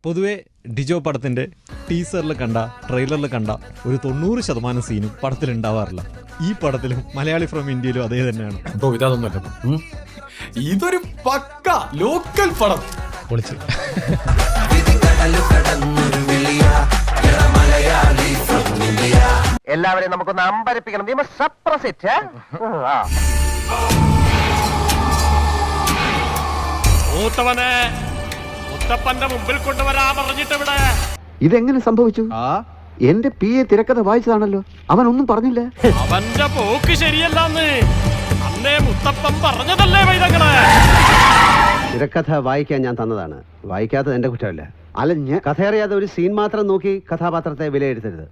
പൊതുവെ ഡിജോ പടത്തിന്റെ ടീസറിൽ കണ്ട ട്രെയിലറിൽ കണ്ട ഒരു 90% സീനും പടത്തിൽ ഉണ്ടാവാറില്ല. ഈ പടത്തിലും മലയാളി ഫ്രം ഇന്ത്യയിലും അതേ തന്നെയാണ്. ഇതൊരു പക്ക ലോക്കൽ പടം. എല്ലാവരെയും നമുക്കൊന്ന് അമ്പരപ്പിക്കണം. മൂത്തവനെ മുത്തപ്പന്റെ മുമ്പിൽ കൊണ്ടുവരാ പറഞ്ഞിട്ട് ഇവിടെ ഇതെങ്ങനെ സംഭവിച്ചു? എന്റെ PA തിരക്കഥ വായിച്ചതാണല്ലോ, അവൻ ഒന്നും പറഞ്ഞില്ല. അവന്റെ പോക്ക് ശരിയല്ലാന്ന് അന്നേ മുത്തപ്പൻ പറഞ്ഞതല്ലേ വൈദങ്ങളെ. തിരക്കഥ വായിക്കാൻ ഞാൻ തന്നതാണ്, വായിക്കാത്തത് എന്റെ കുറ്റമല്ല. അലഞ്ഞ് കഥയറിയാതെ ഒരു സീൻ മാത്രം നോക്കി കഥാപാത്രത്തെ വിലയിരുത്തരുത്.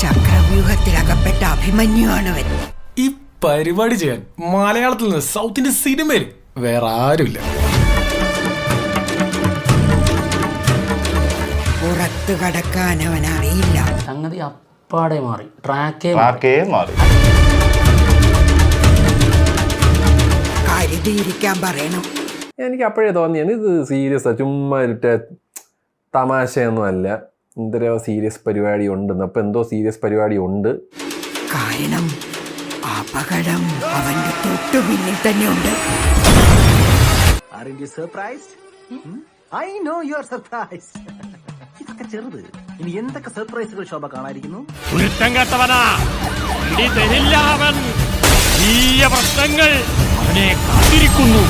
ചക്രവ്യൂഹത്തിലകപ്പെട്ട അഭിമന്യുവാണവൻ. ഈ പരിപാടി ചെയ്യാൻ മലയാളത്തിൽ നിന്ന് സൗത്തിന്റെ സിനിമയിൽ വേറെ ആരുമില്ല. പുറത്തു കടക്കാൻ അവൻ അറിയില്ല. സംഗതി അപ്പാടെ മാറി, ട്രാക്കേ മാറി. കരുതിയിരിക്കാൻ പറയണം. എനിക്ക് അപ്പോഴേ തോന്നിയാണ് ഇത് സീരിയസ്, ചുമ്മാ തമാശയൊന്നും അല്ല, എന്തോ സീരിയസ് പരിപാടി ഉണ്ടെന്ന്. അപ്പൊ എന്തോ സീരിയസ് പരിപാടി ഉണ്ട്. കാരണം അപകടം അവന്റെ തൊട്ടു പിന്നിൽ തന്നെ ഉണ്ട്. ഇനി എന്തൊക്കെ സർപ്രൈസുകൾ ശോഭ കാണാതിരിക്കുന്നു. കുരുത്തം കേട്ടവനാ ഇടി തരില്ല അവൻ. വലിയ പ്രശ്നങ്ങൾ അവനെ കാത്തിരിക്കുന്നു.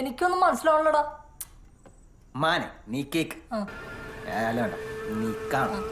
എനിക്കൊന്നും മനസ്സിലാവണടാ. മാനെ നീ കേക്ക് വേണ്ട, നീ കാണാം.